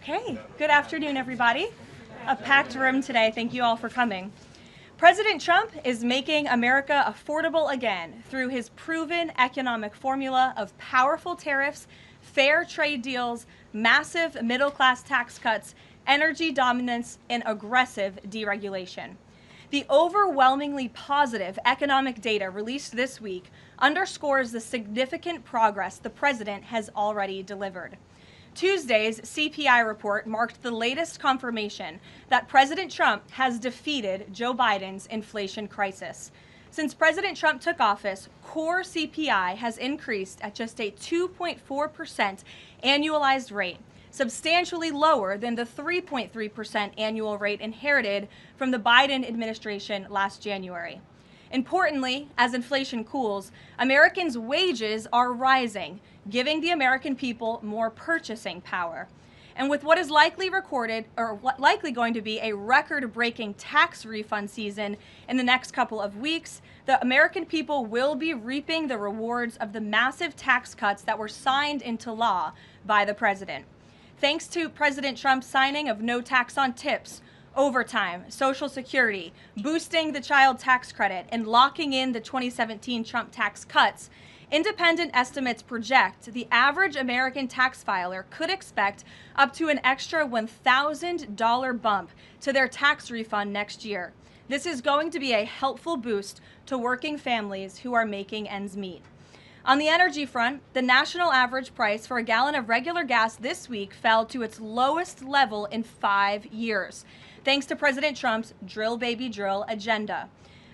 Okay, good afternoon, everybody. A packed room today. Thank you all for coming. President Trump is making America affordable again through his proven economic formula of powerful tariffs, fair trade deals, massive middle-class tax cuts, energy dominance, and aggressive deregulation. The overwhelmingly positive economic data released this week underscores the significant progress the president has already delivered. Tuesday's CPI report marked the latest confirmation that President Trump has defeated Joe Biden's inflation crisis. Since President Trump took office, core CPI has increased at just a 2.4% annualized rate, substantially lower than the 3.3% annual rate inherited from the Biden administration last January. Importantly, as inflation cools, Americans' wages are rising, giving the American people more purchasing power. And with what is likely going to be a record-breaking tax refund season in the next couple of weeks, the American people will be reaping the rewards of the massive tax cuts that were signed into law by the president. Thanks to President Trump's signing of no tax on tips, overtime, Social Security, boosting the child tax credit, and locking in the 2017 Trump tax cuts, independent estimates project the average American tax filer could expect up to an extra $1,000 bump to their tax refund next year. This is going to be a helpful boost to working families who are making ends meet. On the energy front, the national average price for a gallon of regular gas this week fell to its lowest level in 5 years, thanks to President Trump's drill baby drill agenda.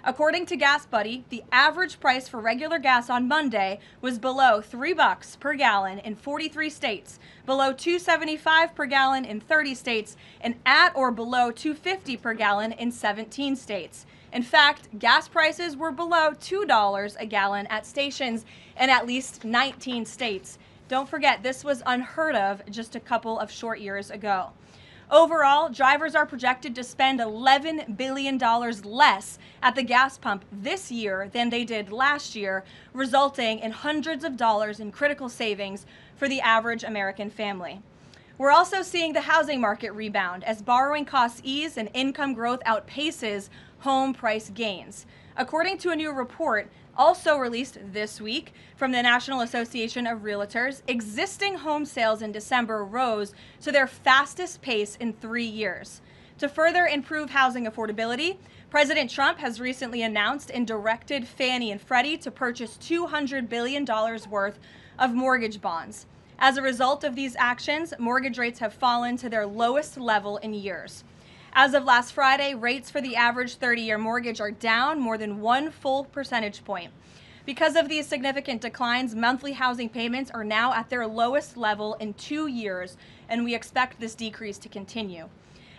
According to Gas Buddy, the average price for regular gas on Monday was below $3 per gallon in 43 states, below $2.75 per gallon in 30 states, and at or below $2.50 per gallon in 17 states. In fact, gas prices were below $2 a gallon at stations in at least 19 states. Don't forget, this was unheard of just a couple of short years ago. Overall, drivers are projected to spend $11 billion less at the gas pump this year than they did last year, resulting in hundreds of dollars in critical savings for the average American family. We're also seeing the housing market rebound as borrowing costs ease and income growth outpaces home price gains. According to a new report also released this week from the National Association of Realtors, existing home sales in December rose to their fastest pace in 3 years. To further improve housing affordability, President Trump has recently announced and directed Fannie and Freddie to purchase $200 billion worth of mortgage bonds. As a result of these actions, mortgage rates have fallen to their lowest level in years. As of last Friday, rates for the average 30-year mortgage are down more than 1 full percentage point. Because of these significant declines, monthly housing payments are now at their lowest level in 2 years, and we expect this decrease to continue.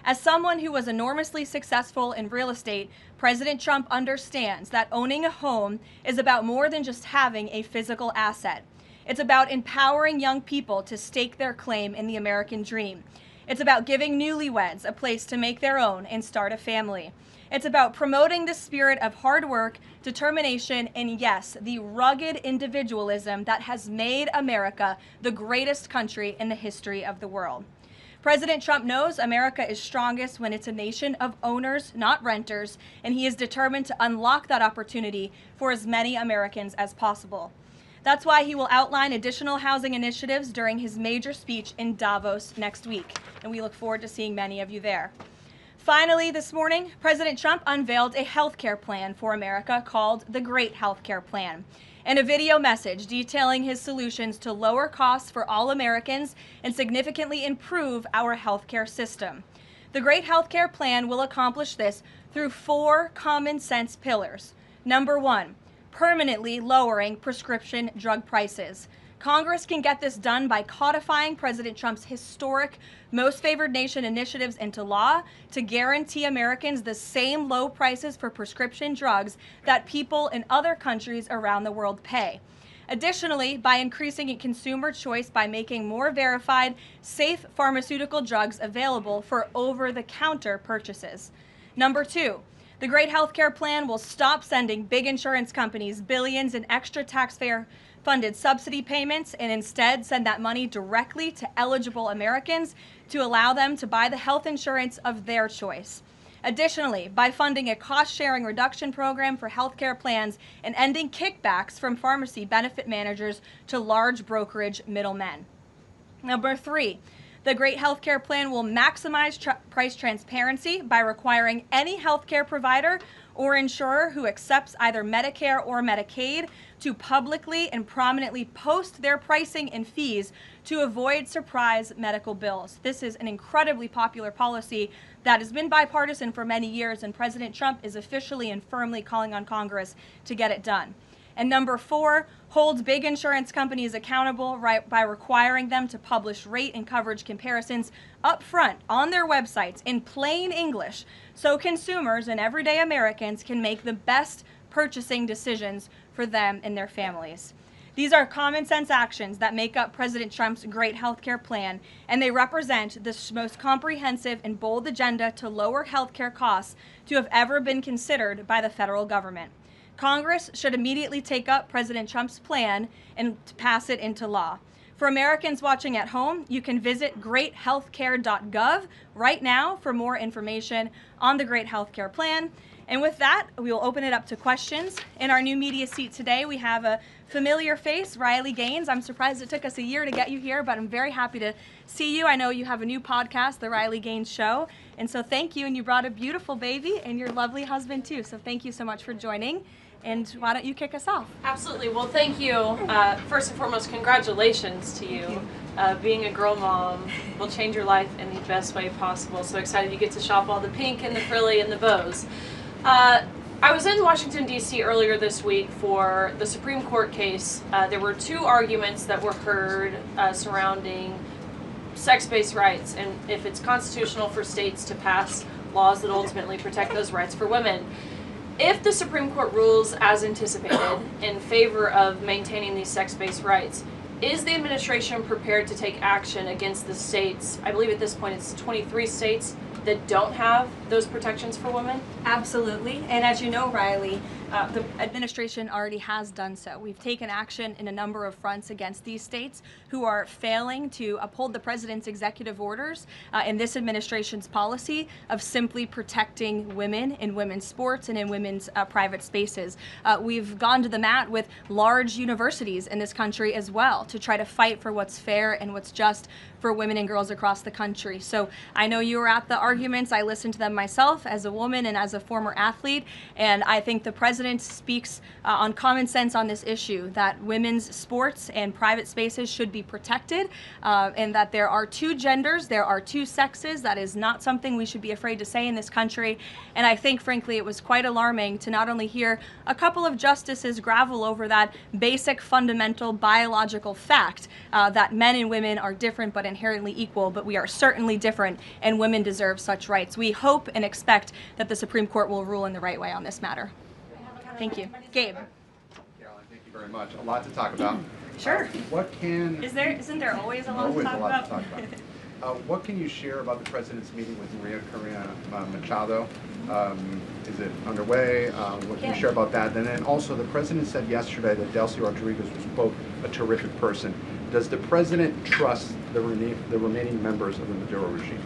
As someone who was enormously successful in real estate, President Trump understands that owning a home is about more than just having a physical asset. It's about empowering young people to stake their claim in the American dream. It's about giving newlyweds a place to make their own and start a family. It's about promoting the spirit of hard work, determination, and yes, the rugged individualism that has made America the greatest country in the history of the world. President Trump knows America is strongest when it's a nation of owners, not renters, and he is determined to unlock that opportunity for as many Americans as possible. That's why he will outline additional housing initiatives during his major speech in Davos next week, and we look forward to seeing many of you there. Finally, this morning, President Trump unveiled a healthcare plan for America called the Great Healthcare Plan, and a video message detailing his solutions to lower costs for all Americans and significantly improve our healthcare system. The Great Healthcare Plan will accomplish this through 4 common sense pillars. Number 1, permanently lowering prescription drug prices. Congress can get this done by codifying President Trump's historic Most Favored Nation initiatives into law to guarantee Americans the same low prices for prescription drugs that people in other countries around the world pay. Additionally, by increasing consumer choice by making more verified, safe pharmaceutical drugs available for over-the-counter purchases. Number 2, the Great Healthcare Plan will stop sending big insurance companies billions in extra taxpayer-funded subsidy payments and instead send that money directly to eligible Americans to allow them to buy the health insurance of their choice. Additionally, by funding a cost-sharing reduction program for healthcare plans and ending kickbacks from pharmacy benefit managers to large brokerage middlemen. Number 3, the Great Healthcare Plan will maximize price transparency by requiring any healthcare provider or insurer who accepts either Medicare or Medicaid to publicly and prominently post their pricing and fees to avoid surprise medical bills. This is an incredibly popular policy that has been bipartisan for many years, and President Trump is officially and firmly calling on Congress to get it done. And number 4, holds big insurance companies accountable by requiring them to publish rate and coverage comparisons up front on their websites in plain English so consumers and everyday Americans can make the best purchasing decisions for them and their families. These are common sense actions that make up President Trump's great healthcare plan, and they represent the most comprehensive and bold agenda to lower healthcare costs to have ever been considered by the federal government. Congress should immediately take up President Trump's plan and pass it into law. For Americans watching at home, you can visit greathealthcare.gov right now for more information on the Great Healthcare Plan. And with that, we will open it up to questions. In our new media seat today, we have a familiar face, Riley Gaines. I'm surprised it took us a year to get you here, but I'm very happy to see you. I know you have a new podcast, The Riley Gaines Show. And so thank you. And you brought a beautiful baby and your lovely husband, too. So thank you so much for joining. And why don't you kick us off? Absolutely. Well, thank you. First and foremost, congratulations to you. Being a girl mom will change your life in the best way possible. So excited you get to shop all the pink and the frilly and the bows. I was in Washington, D.C. earlier this week for the Supreme Court case. There were 2 arguments that were heard surrounding sex-based rights and if it's constitutional for states to pass laws that ultimately protect those rights for women. If the Supreme Court rules as anticipated in favor of maintaining these sex-based rights, is the administration prepared to take action against the states? I believe at this point it's 23 states that don't have those protections for women? Absolutely. And as you know, Riley, the administration already has done so. We've taken action in a number of fronts against these states who are failing to uphold the president's executive orders in this administration's policy of simply protecting women in women's sports and in women's private spaces. We've gone to the mat with large universities in this country as well to try to fight for what's fair and what's just for women and girls across the country. So I know you were at the arguments. I listened to them myself as a woman and as a former athlete, and I think the president speaks on common sense on this issue, that women's sports and private spaces should be protected, and that there are 2 genders, there are 2 sexes. That is not something we should be afraid to say in this country. And I think, frankly, it was quite alarming to not only hear a couple of justices gravel over that basic, fundamental, biological fact that men and women are different but inherently equal, but we are certainly different, and women deserve such rights. We hope and expect that the Supreme Court will rule in the right way on this matter. Thank you. Gabe. Caroline, thank you very much. A lot to talk about. Sure. Isn't there always a lot to talk about? What can you share about the president's meeting with Maria Corina Machado? Is it underway? What can you share about that? And then also, the president said yesterday that Delcy Rodriguez was, quote, a terrific person. Does the president trust the remaining members of the Maduro regime?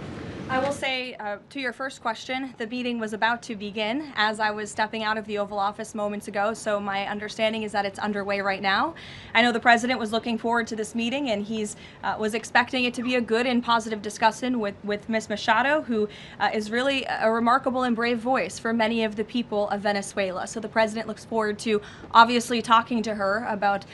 I will say, to your first question, the meeting was about to begin as I was stepping out of the Oval Office moments ago, so my understanding is that it's underway right now. I know the president was looking forward to this meeting, and he's was expecting it to be a good and positive discussion with Ms. Machado, who is really a remarkable and brave voice for many of the people of Venezuela. So the president looks forward to obviously talking to her about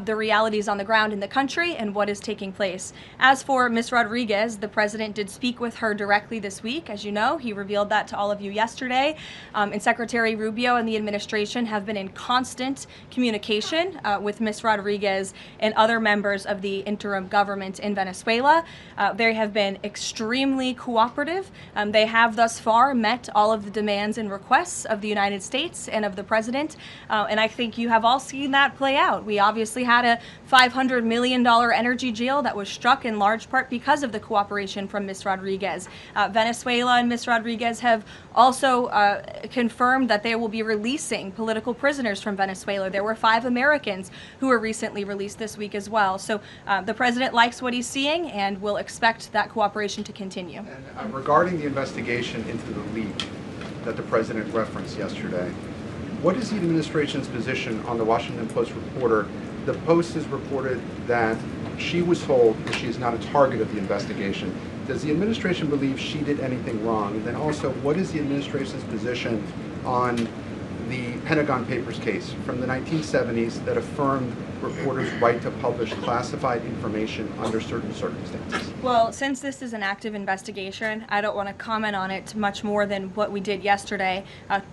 the realities on the ground in the country and what is taking place. As for Ms. Rodriguez, the president did speak with her directly this week. As you know, he revealed that to all of you yesterday. And Secretary Rubio and the administration have been in constant communication with Ms. Rodriguez and other members of the interim government in Venezuela. They have been extremely cooperative. They have thus far met all of the demands and requests of the United States and of the president. And I think you have all seen that play out. We obviously had a $500 million energy deal that was struck in large part because of the cooperation from Ms. Rodriguez. Venezuela and Ms. Rodriguez have also confirmed that they will be releasing political prisoners from Venezuela. There were 5 Americans who were recently released this week as well. So the president likes what he's seeing and will expect that cooperation to continue. And regarding the investigation into the leak that the president referenced yesterday, what is the administration's position on the Washington Post reporter? The Post has reported that she was told that she is not a target of the investigation. Does the administration believe she did anything wrong? And then also, what is the administration's position on the Pentagon Papers case from the 1970s that affirmed reporters' right to publish classified information under certain circumstances? Well, since this is an active investigation, I don't want to comment on it much more than what we did yesterday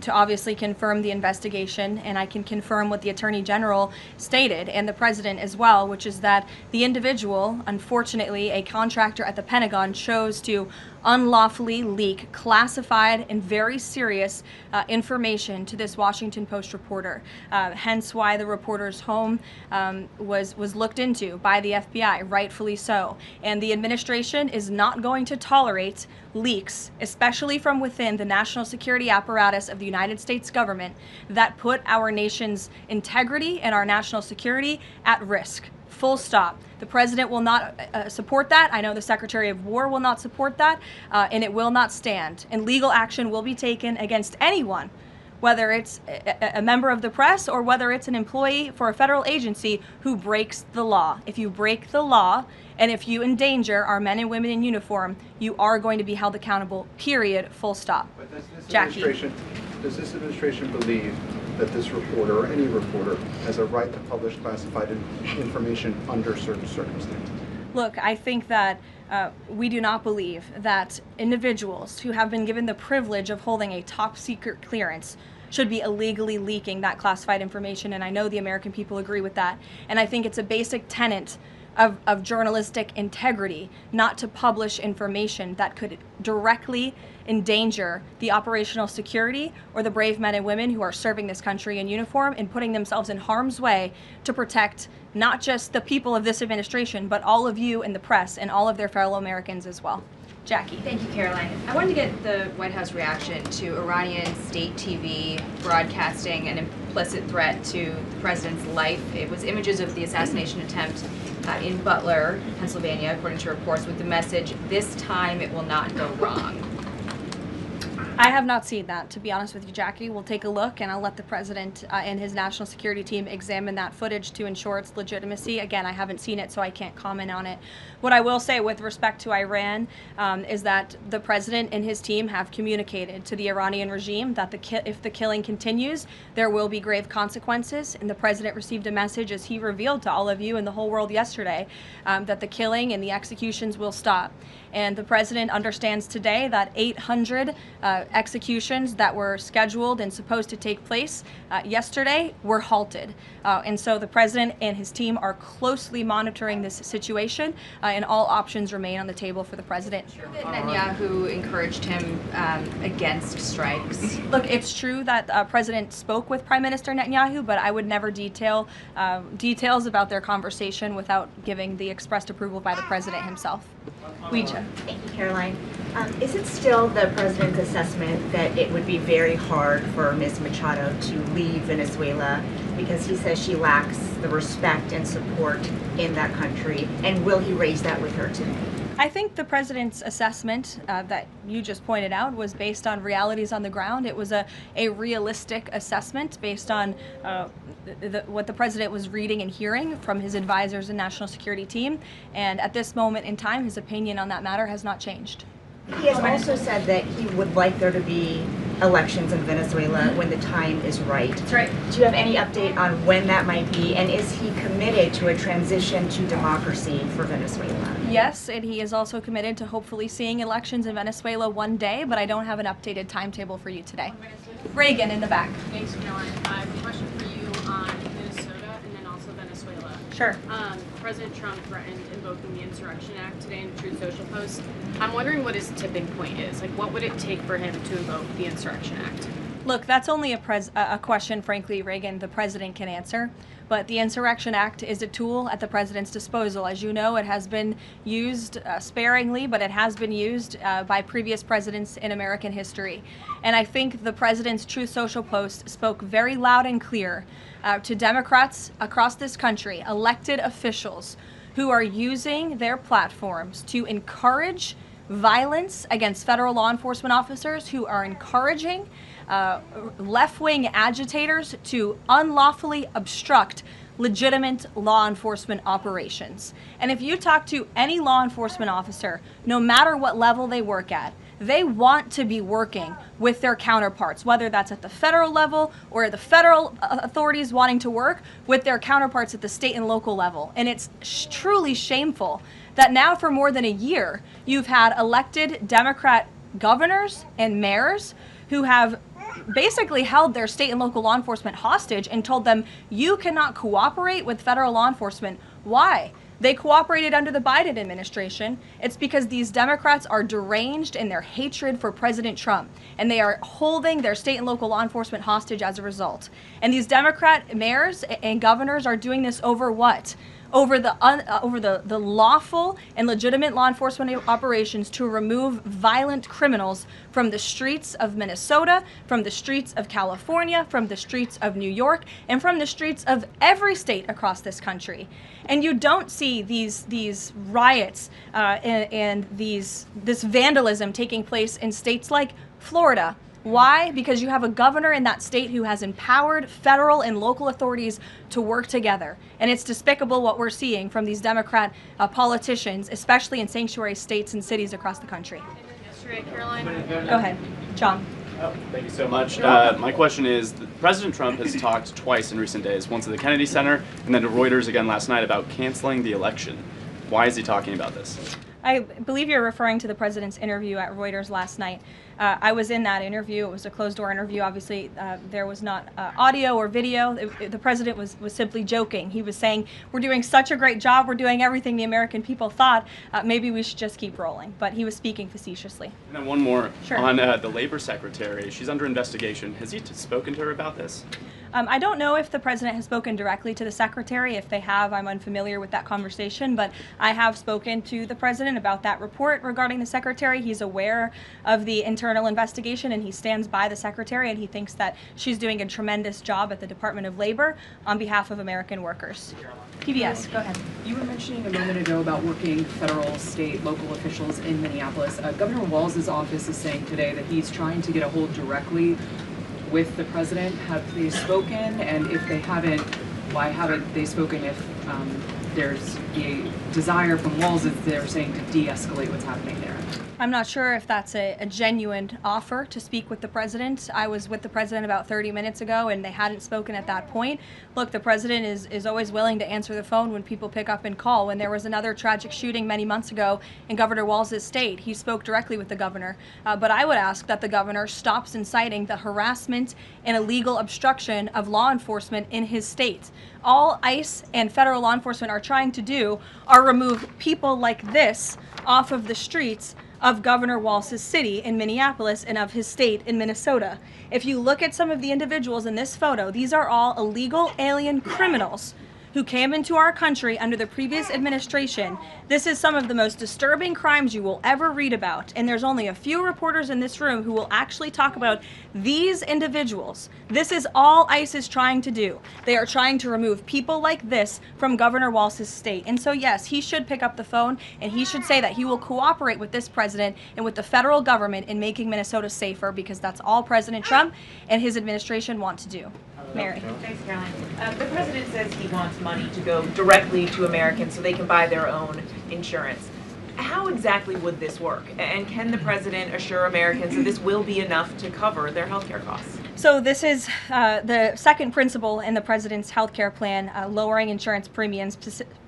to obviously confirm the investigation, and I can confirm what the Attorney General stated and the President as well, which is that the individual, unfortunately a contractor at the Pentagon, chose to unlawfully leak classified and very serious information to this Washington Post reporter. Hence why the reporter's home was looked into by the FBI, rightfully so. And the administration is not going to tolerate leaks, especially from within the national security apparatus of the United States government, that put our nation's integrity and our national security at risk. Full stop. The president will not support that. I know the Secretary of War will not support that, and it will not stand. And legal action will be taken against anyone, whether it's a member of the press or whether it's an employee for a federal agency who breaks the law. If you break the law and if you endanger our men and women in uniform, you are going to be held accountable, period, full stop. But Jackie. Does this administration believe that this reporter or any reporter has a right to publish classified information under certain circumstances? Look, I think that we do not believe that individuals who have been given the privilege of holding a top secret clearance should be illegally leaking that classified information, and I know the American people agree with that. And I think it's a basic tenet of journalistic integrity not to publish information that could directly endanger the operational security or the brave men and women who are serving this country in uniform and putting themselves in harm's way to protect not just the people of this administration, but all of you in the press and all of their fellow Americans as well. Jackie. Thank you, Karoline. I wanted to get the White House reaction to Iranian state TV broadcasting an implicit threat to the president's life. It was images of the assassination attempt in Butler, Pennsylvania, according to reports, with the message, "This time it will not go wrong." I have not seen that, to be honest with you, Jackie. We'll take a look, and I'll let the president and his national security team examine that footage to ensure its legitimacy. Again, I haven't seen it, so I can't comment on it. What I will say with respect to Iran is that the president and his team have communicated to the Iranian regime that if the killing continues, there will be grave consequences. And the president received a message, as he revealed to all of you and the whole world yesterday, that the killing and the executions will stop. And the president understands today that 800 executions that were scheduled and supposed to take place yesterday were halted. And so the president and his team are closely monitoring this situation, and all options remain on the table for the president. That Netanyahu encouraged him against strikes. Look, it's true that the president spoke with Prime Minister Netanyahu, but I would never details about their conversation without giving the expressed approval by the president himself. Ouija. Thank you, Caroline. Is it still the president's assessment that it would be very hard for Ms. Machado to leave Venezuela because he says she lacks the respect and support in that country? And will he raise that with her today? I think the president's assessment that you just pointed out was based on realities on the ground. It was a realistic assessment based on what the president was reading and hearing from his advisors and national security team. And at this moment in time, his opinion on that matter has not changed. He has also said that he would like there to be elections in Venezuela when the time is right. That's right. Do you have any update on when that might be? And is he committed to a transition to democracy for Venezuela? Yes, and he is also committed to hopefully seeing elections in Venezuela one day, but I don't have an updated timetable for you today. Reagan in the back. Thanks, Caroline. I have a question for you on Minnesota and then also Venezuela. Sure. President Trump threatened invoking the Insurrection Act today in a Truth Social post. I'm wondering what his tipping point is. Like, what would it take for him to invoke the Insurrection Act? Look, that's only a question, frankly, Reagan, the president can answer. But the Insurrection Act is a tool at the president's disposal. As you know, it has been used sparingly, but it has been used by previous presidents in American history. And I think the president's Truth Social post spoke very loud and clear to Democrats across this country, elected officials who are using their platforms to encourage violence against federal law enforcement officers, who are encouraging left-wing agitators to unlawfully obstruct legitimate law enforcement operations. And if you talk to any law enforcement officer, no matter what level they work at, they want to be working with their counterparts, whether that's at the federal level or the federal authorities wanting to work with their counterparts at the state and local level. And it's truly shameful that now for more than a year, you've had elected Democrat governors and mayors who have basically held their state and local law enforcement hostage and told them, you cannot cooperate with federal law enforcement. Why? They cooperated under the Biden administration. It's because these Democrats are deranged in their hatred for President Trump, and they are holding their state and local law enforcement hostage as a result. And these Democrat mayors and governors are doing this over what? Over the lawful and legitimate law enforcement operations to remove violent criminals from the streets of Minnesota, from the streets of California, from the streets of New York, and from the streets of every state across this country. And you don't see these riots and this vandalism taking place in states like Florida. Why? Because you have a governor in that state who has empowered federal and local authorities to work together. And it's despicable what we're seeing from these Democrat politicians, especially in sanctuary states and cities across the country. Yesterday, Caroline. Go ahead, John. Oh, thank you so much. My question is, President Trump has talked twice in recent days, once at the Kennedy Center and then to Reuters again last night, about canceling the election. Why is he talking about this? I believe you're referring to the president's interview at Reuters last night. I was in that interview. It was a closed-door interview. Obviously, there was not audio or video. The president was simply joking. He was saying, we're doing such a great job. We're doing everything the American people thought. Maybe we should just keep rolling. But he was speaking facetiously. And then one more. Sure. On the labor secretary. She's under investigation. Has he spoken to her about this? I don't know if the president has spoken directly to the secretary. If they have, I'm unfamiliar with that conversation, but I have spoken to the president about that report regarding the secretary. He's aware of the internal investigation, and he stands by the secretary, and he thinks that she's doing a tremendous job at the Department of Labor on behalf of American workers. PBS, go ahead. You were mentioning a moment ago about working federal, state, local officials in Minneapolis. Governor Walz's office is saying today that he's trying to get a hold directly with the president. Have they spoken? And if they haven't, why haven't they spoken if there's a desire from Walz, as they're saying, to de-escalate what's happening there? I'm not sure if that's a genuine offer to speak with the president. I was with the president about 30 minutes ago, and they hadn't spoken at that point. Look, the president is always willing to answer the phone when people pick up and call. When there was another tragic shooting many months ago in Governor Walz's state, he spoke directly with the governor. But I would ask that the governor stops inciting the harassment and illegal obstruction of law enforcement in his state. All ICE and federal law enforcement are trying to do are remove people like this off of the streets of Governor Walz's city in Minneapolis and of his state in Minnesota. If you look at some of the individuals in this photo, these are all illegal alien criminals who came into our country under the previous administration. This is some of the most disturbing crimes you will ever read about, and there's only a few reporters in this room who will actually talk about these individuals. This is all ICE is trying to do. They are trying to remove people like this from Governor Walz's state. And so yes, he should pick up the phone, and he should say that he will cooperate with this president and with the federal government in making Minnesota safer, because that's all President Trump and his administration want to do. Mary. Thanks, Caroline. The president says he wants money to go directly to Americans so they can buy their own insurance. How exactly would this work? And can the president assure Americans that this will be enough to cover their health care costs? So this is the second principle in the president's health care plan, lowering insurance premiums,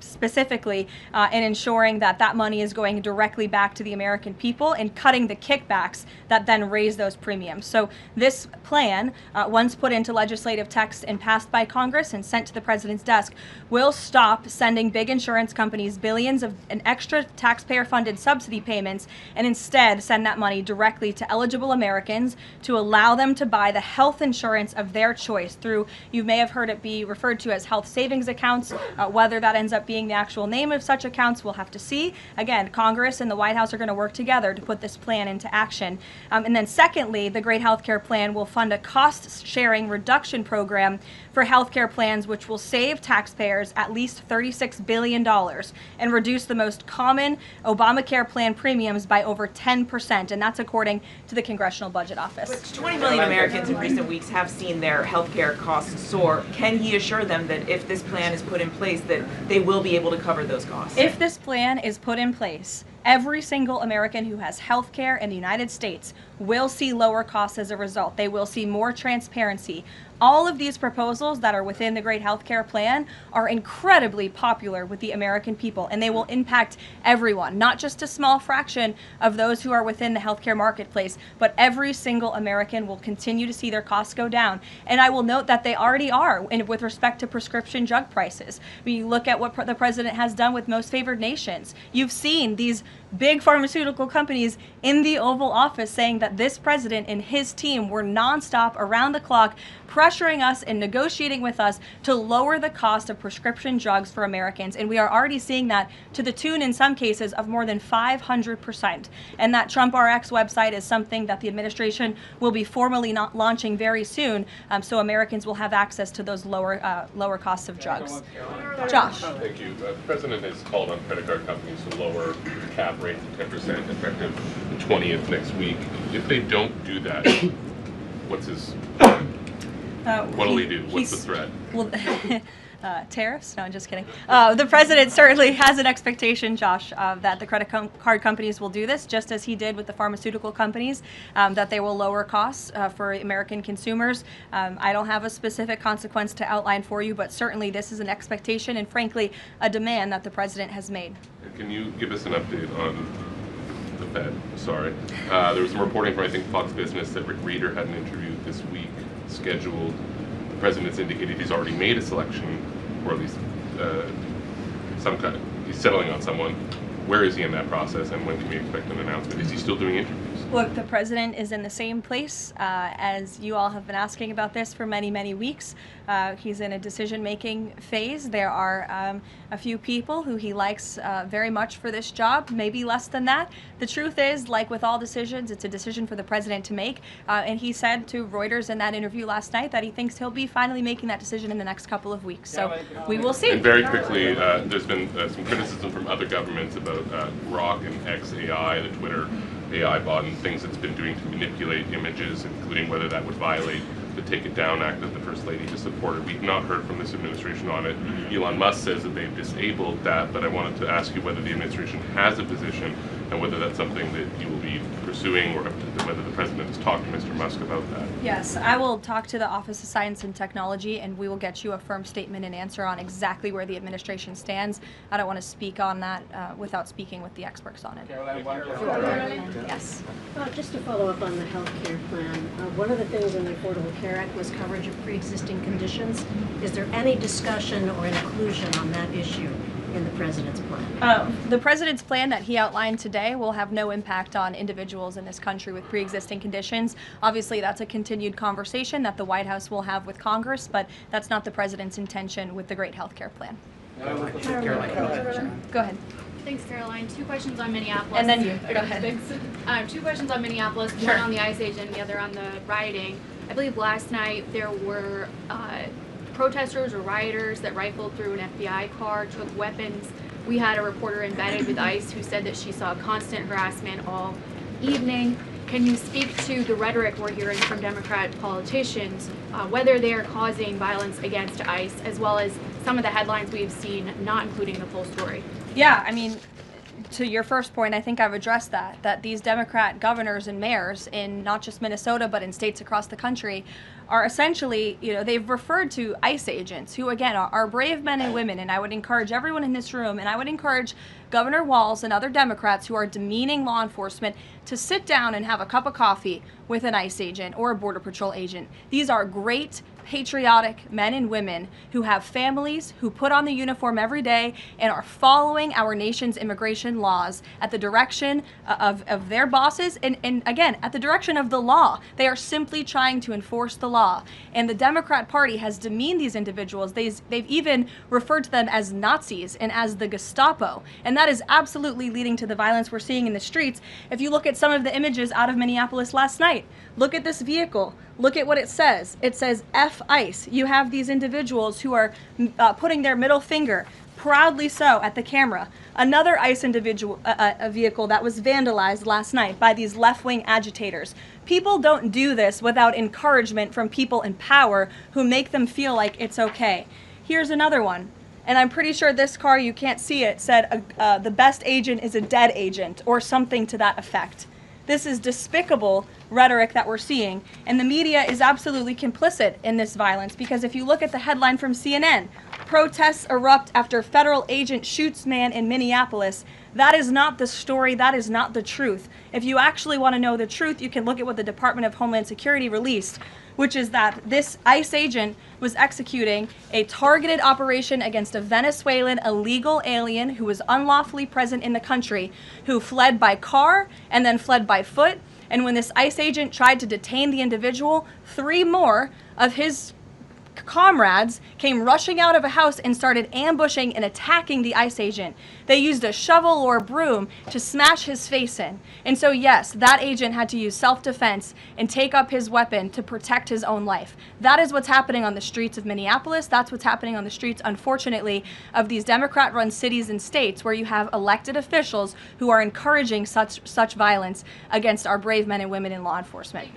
specifically in ensuring that that money is going directly back to the American people and cutting the kickbacks that then raise those premiums. So this plan, once put into legislative text and passed by Congress and sent to the president's desk, will stop sending big insurance companies billions of an extra taxpayer-funded subsidy payments and instead send that money directly to eligible Americans to allow them to buy the health insurance of their choice through, you may have heard it be referred to as health savings accounts. Whether that ends up being the actual name of such accounts, we'll have to see. Again, Congress and the White House are going to work together to put this plan into action. And then secondly, the Great Healthcare Plan will fund a cost-sharing reduction program for healthcare plans, which will save taxpayers at least $36 billion and reduce the most common Obamacare plan premiums by over 10%, and that's according to the Congressional Budget Office. But 20 million Americans in recent weeks have seen their healthcare costs soar. Can he assure them that if this plan is put in place, that they will be able to cover those costs? If this plan is put in place, every single American who has health care in the United States will see lower costs as a result. They will see more transparency. All of these proposals that are within the Great Healthcare Plan are incredibly popular with the American people, and they will impact everyone, not just a small fraction of those who are within the healthcare marketplace, but every single American will continue to see their costs go down. And I will note that they already are with respect to prescription drug prices. When you look at what the president has done with most favored nations, you've seen these big pharmaceutical companies in the Oval Office saying that this president and his team were nonstop, around the clock, pressuring us and negotiating with us to lower the cost of prescription drugs for Americans. And we are already seeing that to the tune, in some cases, of more than 500%. And that Trump RX website is something that the administration will be formally launching very soon, so Americans will have access to those lower costs of drugs. Josh. Thank you. The president has called on credit card companies to lower the cap rate to 10% effective the 20th next week. If they don't do that, what's his what'll he do? What's the threat? Well, tariffs? No, I'm just kidding. The president certainly has an expectation, Josh, that the credit card companies will do this, just as he did with the pharmaceutical companies, that they will lower costs for American consumers. I don't have a specific consequence to outline for you, but certainly this is an expectation and, frankly, a demand that the president has made. And can you give us an update on the Fed? Sorry. There was some reporting from, I think, Fox Business that Rick Reeder had an interview this week scheduled. The president's indicated he's already made a selection, or at least some kind of, he's settling on someone. Where is he in that process, and when can we expect an announcement? Is he still doing interviews? Look, the president is in the same place as you all have been asking about this for many, many weeks. He's in a decision-making phase. There are a few people who he likes very much for this job, maybe less than that. The truth is, like with all decisions, it's a decision for the president to make. And he said to Reuters in that interview last night that he thinks he'll be finally making that decision in the next couple of weeks. So we will see. And very quickly, there's been some criticism from other governments about Grok and XAI, the Twitter AI bot, and things it's been doing to manipulate images, including whether that would violate the Take It Down Act that the First Lady has supported. We've not heard from this administration on it. Elon Musk says that they've disabled that, but I wanted to ask you whether the administration has a position and whether that's something that you will be pursuing, or whether the president has talked to Mr. Musk about that. Yes, I will talk to the Office of Science and Technology, and we will get you a firm statement and answer on exactly where the administration stands. I don't want to speak on that without speaking with the experts on it. Yes. Just to follow up on the health care plan, one of the things in the Affordable Care Act was coverage of pre-existing conditions. Is there any discussion or inclusion on that issue in the president's plan? The president's plan that he outlined today will have no impact on individuals in this country with pre-existing conditions. Obviously, that's a continued conversation that the White House will have with Congress, but that's not the president's intention with the Great Healthcare Plan. Caroline. Go ahead. Thanks, Caroline. 2 questions on Minneapolis. And then you. Go ahead. Thanks. 2 questions on Minneapolis, Sure. one on the ICE agent, the other on the rioting. I believe last night there were protesters or rioters that rifled through an FBI car, took weapons. We had a reporter embedded with ICE who said that she saw constant harassment all evening. Can you speak to the rhetoric we're hearing from Democrat politicians, whether they are causing violence against ICE, as well as some of the headlines we've seen not including the full story? Yeah, I mean, to your first point, I think I've addressed that these Democrat governors and mayors in not just Minnesota, but in states across the country are essentially, they've referred to ICE agents who, again, are brave men and women. And I would encourage everyone in this room, and I would encourage Governor Walz and other Democrats who are demeaning law enforcement to sit down and have a cup of coffee with an ICE agent or a Border Patrol agent. These are great, patriotic men and women who have families, who put on the uniform every day and are following our nation's immigration laws at the direction of their bosses and again, at the direction of the law. They are simply trying to enforce the law. And the Democrat Party has demeaned these individuals. They've even referred to them as Nazis and as the Gestapo. And that is absolutely leading to the violence we're seeing in the streets. If you look at some of the images out of Minneapolis last night, look at this vehicle. Look at what it says. It says F ICE. You have these individuals who are putting their middle finger, proudly so, at the camera. Another ICE individual, a vehicle that was vandalized last night by these left-wing agitators. People don't do this without encouragement from people in power who make them feel like it's okay. Here's another one. And I'm pretty sure this car, you can't see it, said the best agent is a dead agent or something to that effect. This is despicable rhetoric that we're seeing, and the media is absolutely complicit in this violence, because if you look at the headline from CNN, protests erupt after federal agent shoots man in Minneapolis, that is not the story, that is not the truth. If you actually want to know the truth, you can look at what the Department of Homeland Security released, which is that this ICE agent was executing a targeted operation against a Venezuelan illegal alien who was unlawfully present in the country, who fled by car and then fled by foot. And when this ICE agent tried to detain the individual, 3 more of his comrades came rushing out of a house and started ambushing and attacking the ICE agent. They used a shovel or a broom to smash his face in. And so yes, that agent had to use self-defense and take up his weapon to protect his own life. That is what's happening on the streets of Minneapolis. That's what's happening on the streets, unfortunately, of these Democrat-run cities and states where you have elected officials who are encouraging such violence against our brave men and women in law enforcement.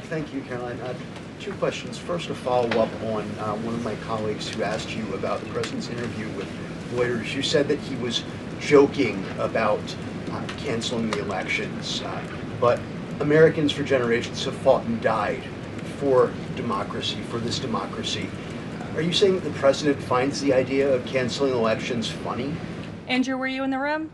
Thank you, Caroline. 2 questions. First, a follow-up on one of my colleagues who asked you about the president's interview with Reuters. You said that he was joking about canceling the elections, but Americans for generations have fought and died for democracy, for this democracy. Are you saying that the president finds the idea of canceling elections funny? Andrew, were you in the room?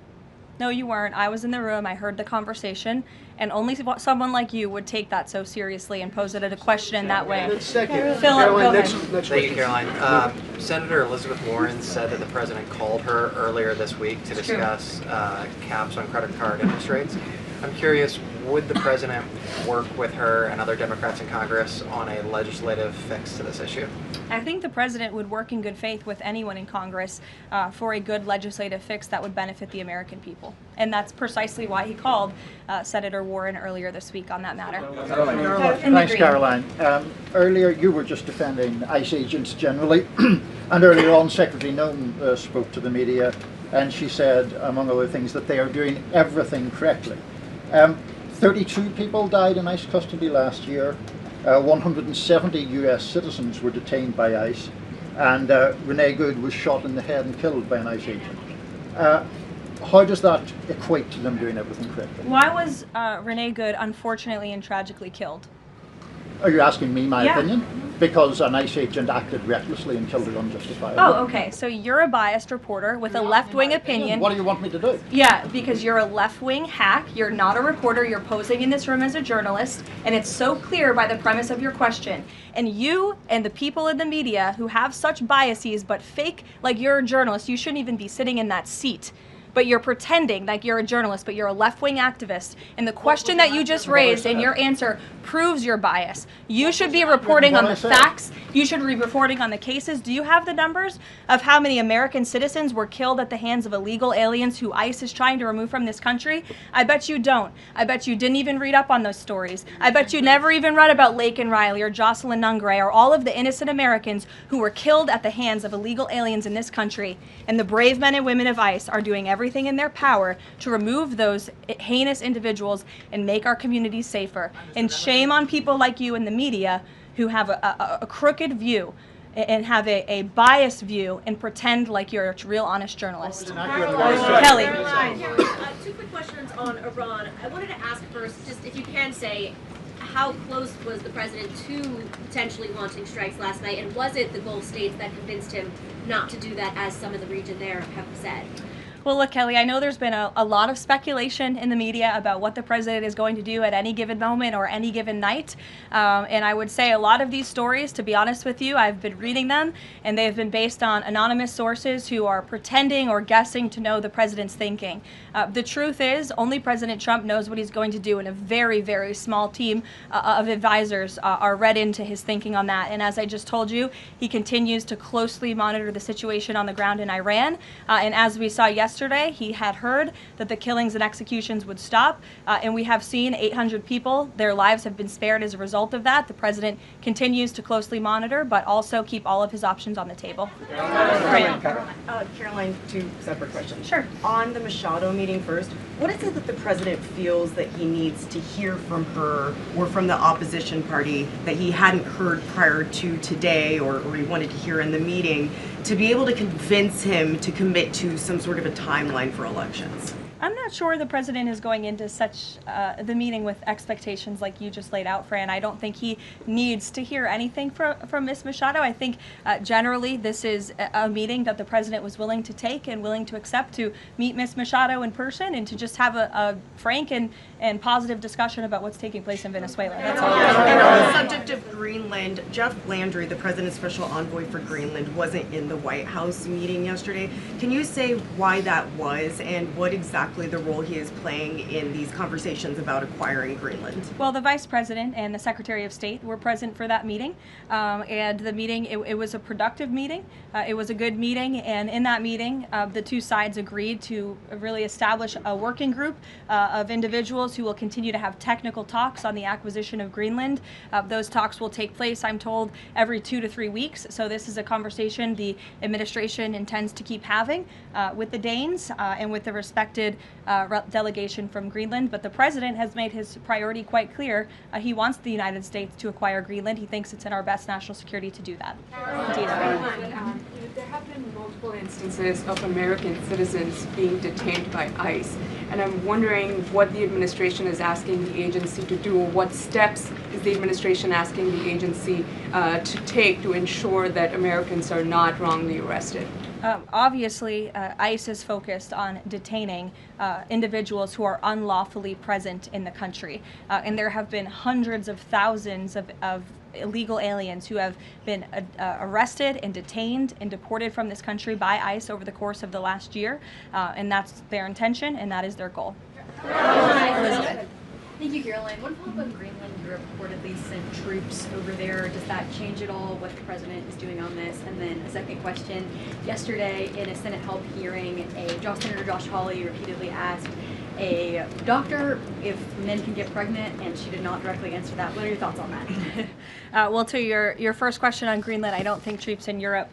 No, you weren't. I was in the room. I heard the conversation, and only someone like you would take that so seriously and pose it as a question in that way. Second, Caroline, next Thank you, Caroline. Senator Elizabeth Warren said that the president called her earlier this week to discuss caps on credit card interest rates. I'm curious, would the president work with her and other Democrats in Congress on a legislative fix to this issue? I think the president would work in good faith with anyone in Congress for a good legislative fix that would benefit the American people. And that's precisely why he called Senator Warren earlier this week on that matter. Thanks, Caroline. Earlier you were just defending ICE agents generally, and earlier on Secretary Noem spoke to the media, and she said, among other things, that they are doing everything correctly. 32 people died in ICE custody last year. 170 US citizens were detained by ICE, and Renee Good was shot in the head and killed by an ICE agent. How does that equate to them doing everything correctly? Why was Renee Good unfortunately and tragically killed? Are you asking me my opinion? Because an ICE agent acted recklessly and killed her unjustifiably. Oh, okay. So you're a biased reporter with a left-wing opinion. What do you want me to do? Yeah, because you're a left-wing hack. You're not a reporter. You're posing in this room as a journalist, and it's so clear by the premise of your question. And you and the people in the media who have such biases but fake like you're a journalist, you shouldn't even be sitting in that seat. But you're pretending like you're a journalist, but you're a left-wing activist. And the question that you just raised and your answer proves your bias. You should be reporting on the facts. You should be reporting on the cases. Do you have the numbers of how many American citizens were killed at the hands of illegal aliens who ICE is trying to remove from this country? I bet you don't. I bet you didn't even read up on those stories. I bet you never even read about Laken Riley or Jocelyn Nungray or all of the innocent Americans who were killed at the hands of illegal aliens in this country. And the brave men and women of ICE are doing everything in their power to remove those heinous individuals and make our communities safer. And shame on people like you in the media who have a crooked view. and have a biased view and pretend like you're a real honest journalist. Kelly. Kelly. Two quick questions on Iran. I wanted to ask first, just if you can say, how close was the president to potentially launching strikes last night, and was it the Gulf states that convinced him not to do that, as some in the region there have said? Well, look, Kelly, I know there's been a lot of speculation in the media about what the president is going to do at any given moment or any given night. And I would say a lot of these stories, to be honest with you, I've been reading them, and they've been based on anonymous sources who are pretending or guessing to know the president's thinking. The truth is, only President Trump knows what he's going to do, and a very, very small team of advisors are read into his thinking on that. And as I just told you, he continues to closely monitor the situation on the ground in Iran. And as we saw yesterday, he had heard that the killings and executions would stop, and we have seen 800 people, their lives have been spared as a result of that. The president continues to closely monitor, but also keep all of his options on the table. Karoline, two separate questions. Sure. On the Machado meeting first, what is it that the president feels that he needs to hear from her or from the opposition party that he hadn't heard prior to today, or he wanted to hear in the meeting, to be able to convince him to commit to some sort of a timeline for elections? I'm not sure the president is going into such the meeting with expectations like you just laid out, Fran. I don't think he needs to hear anything from Ms. Machado. I think generally this is a meeting that the president was willing to take and willing to accept, to meet Ms. Machado in person and to just have a frank and positive discussion about what's taking place in Venezuela. That's all. And on the subject of Greenland, Jeff Landry, the president's special envoy for Greenland, wasn't in the White House meeting yesterday. Can you say why that was and what exactly the role he is playing in these conversations about acquiring Greenland? Well, the Vice President and the Secretary of State were present for that meeting, and the meeting, it was a productive meeting. It was a good meeting, and in that meeting, the two sides agreed to really establish a working group of individuals who will continue to have technical talks on the acquisition of Greenland. Those talks will take place, I'm told, every 2 to 3 weeks, so this is a conversation the administration intends to keep having with the Danes and with the respected delegation from Greenland. But the president has made his priority quite clear. He wants the United States to acquire Greenland. He thinks it's in our best national security to do that. There have been multiple instances of American citizens being detained by ICE, and I'm wondering what the administration is asking the agency to do. What steps is the administration asking the agency to take to ensure that Americans are not wrongly arrested? Obviously, ICE is focused on detaining individuals who are unlawfully present in the country. And there have been hundreds of thousands of illegal aliens who have been arrested and detained and deported from this country by ICE over the course of the last year. And that's their intention, and that is their goal. Elizabeth. Thank you, Caroline. One follow-up on Greenland. You reportedly sent troops over there. Does that change at all what the president is doing on this? And then a second question. Yesterday, in a Senate help hearing, Senator Josh Hawley repeatedly asked a doctor if men can get pregnant, and she did not directly answer that. What are your thoughts on that? Well, to your first question on Greenland, I don't think troops in Europe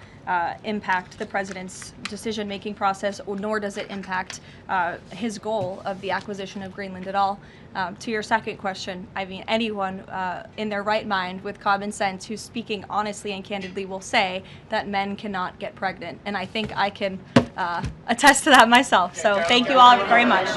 impact the president's decision-making process, nor does it impact his goal of the acquisition of Greenland at all. To your second question, I mean, anyone in their right mind with common sense who's speaking honestly and candidly will say that men cannot get pregnant. And I think I can attest to that myself. So thank you all very much.